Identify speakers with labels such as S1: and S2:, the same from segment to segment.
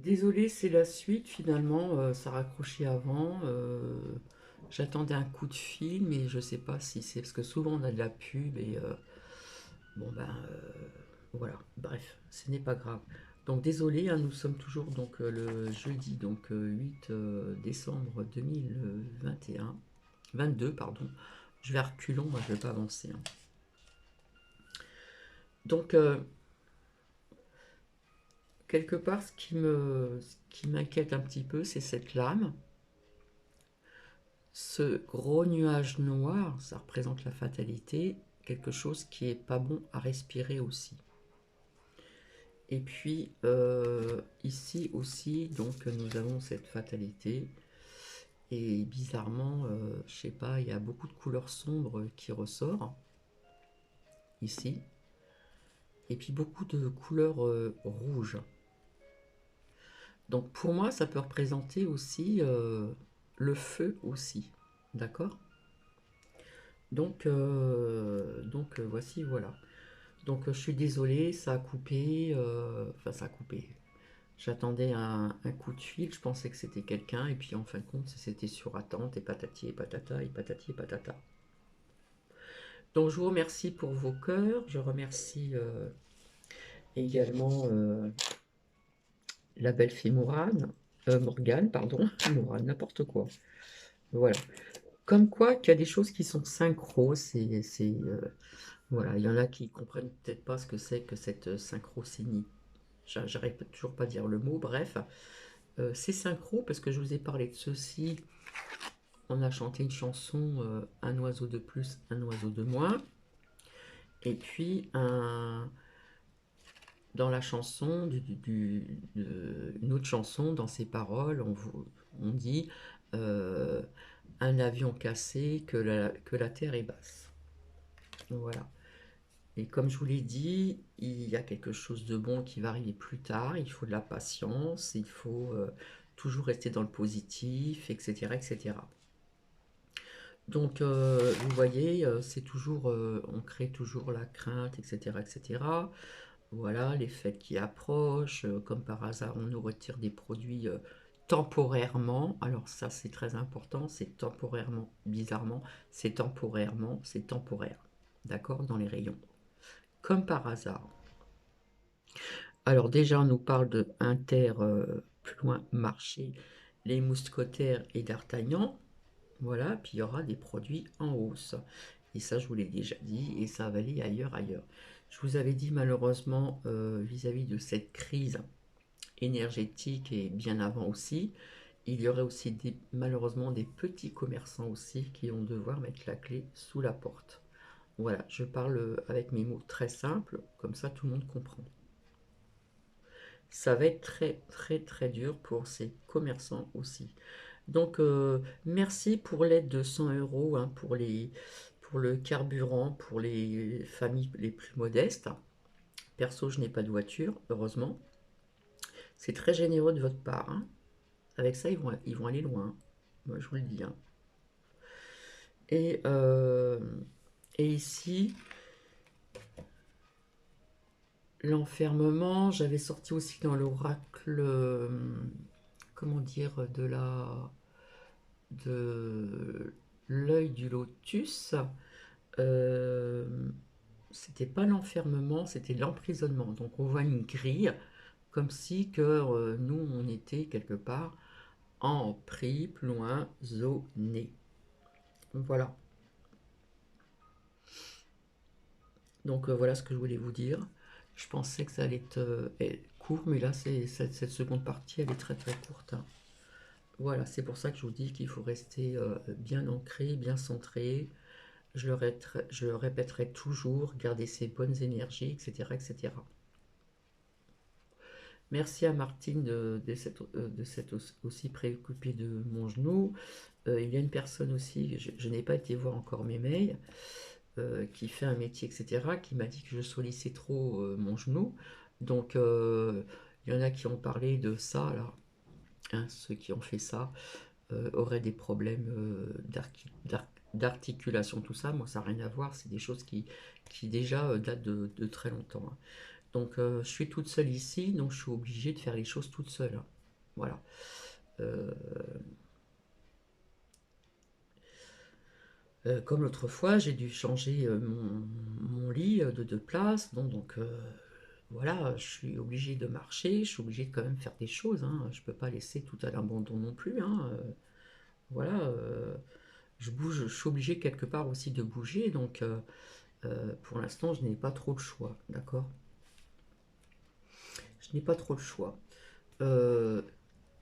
S1: Désolée, c'est la suite finalement, ça raccrochait avant. J'attendais un coup de fil, mais je sais pas si c'est parce que souvent on a de la pub et bon ben voilà. Bref, ce n'est pas grave. Donc désolé, hein, nous sommes toujours donc le jeudi 8 décembre 2021, 22 pardon. Je vais à reculons, moi je vais pas avancer, hein. Donc quelque part, ce qui m'inquiète un petit peu, c'est cette lame. Ce gros nuage noir, ça représente la fatalité, quelque chose qui est pas bon à respirer aussi. Et puis ici aussi, donc nous avons cette fatalité. Et bizarrement, je sais pas, il y a beaucoup de couleurs sombres qui ressortent ici. Et puis beaucoup de couleurs rouges. Donc pour moi, ça peut représenter aussi le feu aussi. D'accord. Voici, voilà. Donc je suis désolé, ça a coupé, enfin ça a coupé. J'attendais un coup de fil, je pensais que c'était quelqu'un, et puis en fin de compte, c'était sur attente, et patati et patata, et patati et patata. Donc je vous remercie pour vos cœurs, je remercie également la belle fée Morane, Morgane, pardon, Morane, n'importe quoi. Voilà. Comme quoi qu'il y a des choses qui sont synchro, voilà, il y en a qui comprennent peut-être pas ce que c'est que cette synchrocynie. J'arrive toujours pas à dire le mot, bref. C'est synchro parce que je vous ai parlé de ceci. On a chanté une chanson, un oiseau de plus, un oiseau de moins. Et puis, dans la chanson, une autre chanson, dans ses paroles, on dit euh, un avion cassé, que la terre est basse. Voilà. Et comme je vous l'ai dit, il y a quelque chose de bon qui va arriver plus tard. Il faut de la patience, il faut toujours rester dans le positif, etc., etc. Donc, vous voyez, c'est toujours, on crée toujours la crainte, etc., etc. Voilà, les fêtes qui approchent, comme par hasard, on nous retire des produits temporairement. Alors ça, c'est très important, c'est temporairement, bizarrement, c'est temporaire. D'accord, dans les rayons. Comme par hasard. Alors déjà, on nous parle de Inter, plus loin, marché, les mousquetaires et d'Artagnan. Voilà, puis il y aura des produits en hausse. Et ça, je vous l'ai déjà dit, et ça va aller ailleurs, ailleurs. Je vous avais dit malheureusement, vis-à-vis de cette crise énergétique et bien avant aussi, il y aurait aussi malheureusement des petits commerçants aussi qui vont devoir mettre la clé sous la porte. Voilà, je parle avec mes mots très simples, comme ça tout le monde comprend. Ça va être très très très dur pour ces commerçants aussi. Donc merci pour l'aide de 100 euros, hein, pour le carburant pour les familles les plus modestes. Perso, je n'ai pas de voiture, heureusement. C'est très généreux de votre part, hein. Avec ça, ils vont aller loin, hein. Moi, je vous le dis, hein. Et, euh, et ici, l'enfermement, j'avais sorti aussi dans l'oracle, comment dire, de l'œil du lotus. Euh, C'était pas l'enfermement, c'était l'emprisonnement. Donc on voit une grille, comme si que nous, on était quelque part emprisonné. Voilà. Donc voilà ce que je voulais vous dire. Je pensais que ça allait être court, mais là, cette seconde partie, elle est très très courte, hein. Voilà, c'est pour ça que je vous dis qu'il faut rester bien ancré, bien centré. Je le répéterai toujours, garder ses bonnes énergies, etc., etc. Merci à Martine de s'être aussi préoccupée de mon genou. Il y a une personne aussi, je n'ai pas été voir encore mes mails, qui fait un métier, etc., qui m'a dit que je sollictais trop mon genou. Donc, il y en a qui ont parlé de ça, là. Hein, ceux qui ont fait ça auraient des problèmes d'articulation, tout ça. Moi, ça n'a rien à voir. C'est des choses qui déjà datent de très longtemps, hein. Donc je suis toute seule ici, donc je suis obligée de faire les choses toute seule, hein. Voilà. Euh, comme l'autre fois, j'ai dû changer mon lit de place, donc voilà, je suis obligée de marcher, je suis obligée de quand même faire des choses, hein. Je peux pas laisser tout à l'abandon non plus, hein. Voilà, je bouge, je suis obligée quelque part aussi de bouger, donc pour l'instant, je n'ai pas trop le choix, d'accord? Je n'ai pas trop le choix. Euh,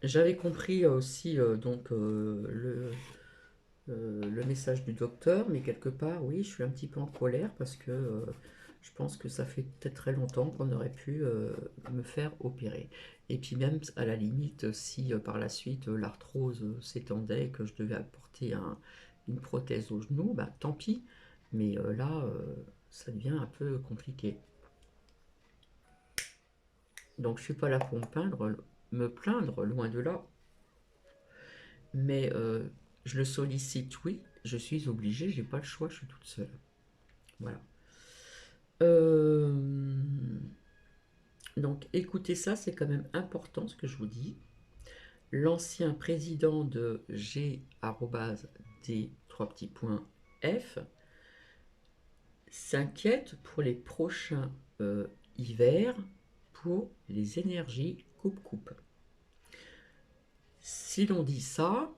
S1: J'avais compris aussi donc le message du docteur, mais quelque part, oui, je suis un petit peu en colère parce que je pense que ça fait peut-être très longtemps qu'on aurait pu me faire opérer. Et puis même, à la limite, si par la suite l'arthrose s'étendait et que je devais apporter une prothèse au genou, bah tant pis. Mais là, ça devient un peu compliqué. Donc je suis pas là pour me plaindre, loin de là. Mais je le sollicite, oui, je suis obligée, j'ai pas le choix, je suis toute seule. Voilà. Euh, donc écoutez ça, c'est quand même important ce que je vous dis. L'ancien président de G D 3 petits points F s'inquiète pour les prochains hivers pour les énergies coupe-coupe. Si l'on dit ça,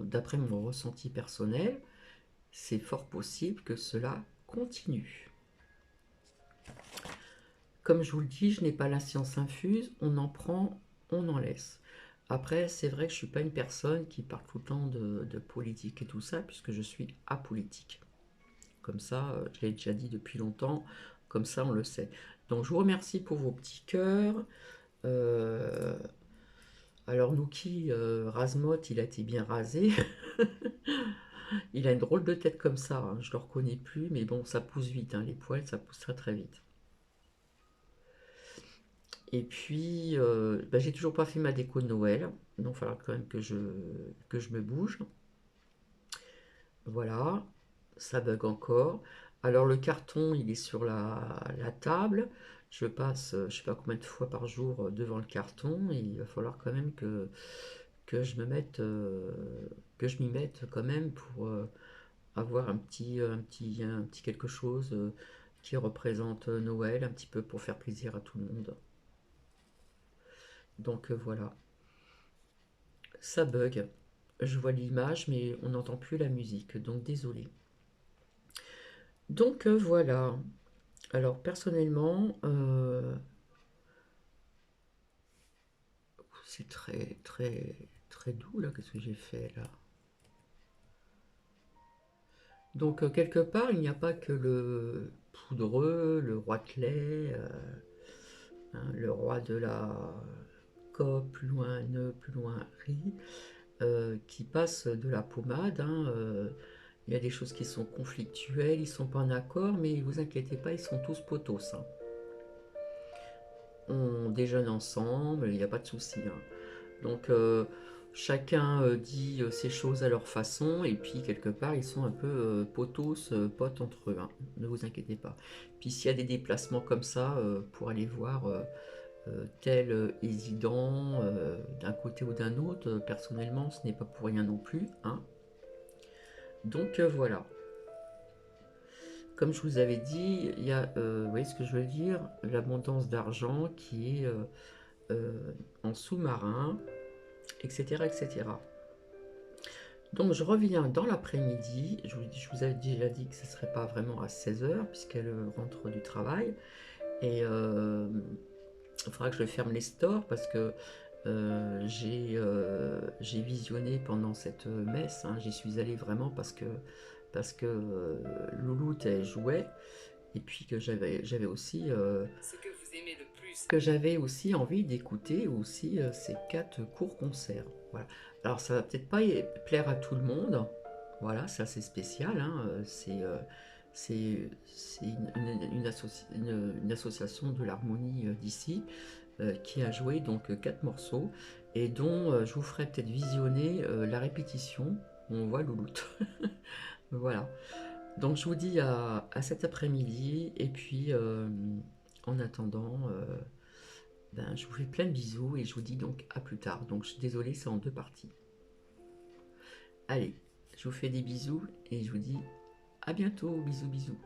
S1: d'après mon ressenti personnel, c'est fort possible que cela continue. Comme je vous le dis, je n'ai pas la science infuse, on en prend, on en laisse. Après, c'est vrai que je ne suis pas une personne qui parle tout le temps de politique et tout ça, puisque je suis apolitique. Comme ça, je l'ai déjà dit depuis longtemps, comme ça on le sait. Donc je vous remercie pour vos petits cœurs. Euh, alors Nuki, Razmot, il a été bien rasé. Il a une drôle de tête comme ça, hein, je ne le reconnais plus, mais bon, ça pousse vite, hein, les poils, ça pousse très très vite. Et puis, bah, j'ai toujours pas fait ma déco de Noël, donc il va falloir quand même que je me bouge. Voilà, ça bug encore. Alors le carton, il est sur la table. Je passe, je sais pas combien de fois par jour devant le carton, et il va falloir quand même que je me mette, que je m'y mette quand même pour avoir un petit quelque chose qui représente Noël, un petit peu pour faire plaisir à tout le monde. Donc voilà, ça bug. Je vois l'image, mais on n'entend plus la musique, donc désolé. Donc voilà. Alors personnellement, c'est très très très doux là. Qu'est-ce que j'ai fait là? Donc quelque part, il n'y a pas que le poudreux, le roi de lait, hein, le roi de la co, plus loin ne, plus loin ri, qui passe de la pommade, hein. Il y a des choses qui sont conflictuelles, ils sont pas en accord, mais vous inquiétez pas, ils sont tous potos, hein. On déjeune ensemble, il n'y a pas de souci, hein. Donc chacun dit ces choses à leur façon, et puis quelque part ils sont un peu potos, potes entre eux, hein. Ne vous inquiétez pas. Puis s'il y a des déplacements comme ça pour aller voir tel Hésidan d'un côté ou d'un autre, personnellement ce n'est pas pour rien non plus, hein. Donc voilà. Comme je vous avais dit, il y a, vous voyez ce que je veux dire, l'abondance d'argent qui est en sous-marin, etc., etc. Donc je reviens dans l'après-midi, je vous avais déjà dit que ce ne serait pas vraiment à 16 h puisqu'elle rentre du travail, et il faudra que je ferme les stores parce que j'ai visionné pendant cette messe, hein, j'y suis allée vraiment parce que Louloute elle jouait, et puis que j'avais aussi ce que vous aimez le plus, que j'avais aussi envie d'écouter aussi ces 4 courts concerts. Voilà. Alors ça va peut-être pas plaire à tout le monde. Voilà, c'est assez spécial, hein. C'est une association de l'harmonie d'ici qui a joué donc 4 morceaux et dont je vous ferai peut-être visionner la répétition où on voit Louloute. Voilà. Donc je vous dis à cet après-midi, et puis en attendant, ben, je vous fais plein de bisous et je vous dis donc à plus tard. Donc je suis désolée, c'est en deux parties. Allez, je vous fais des bisous et je vous dis à bientôt, bisous bisous.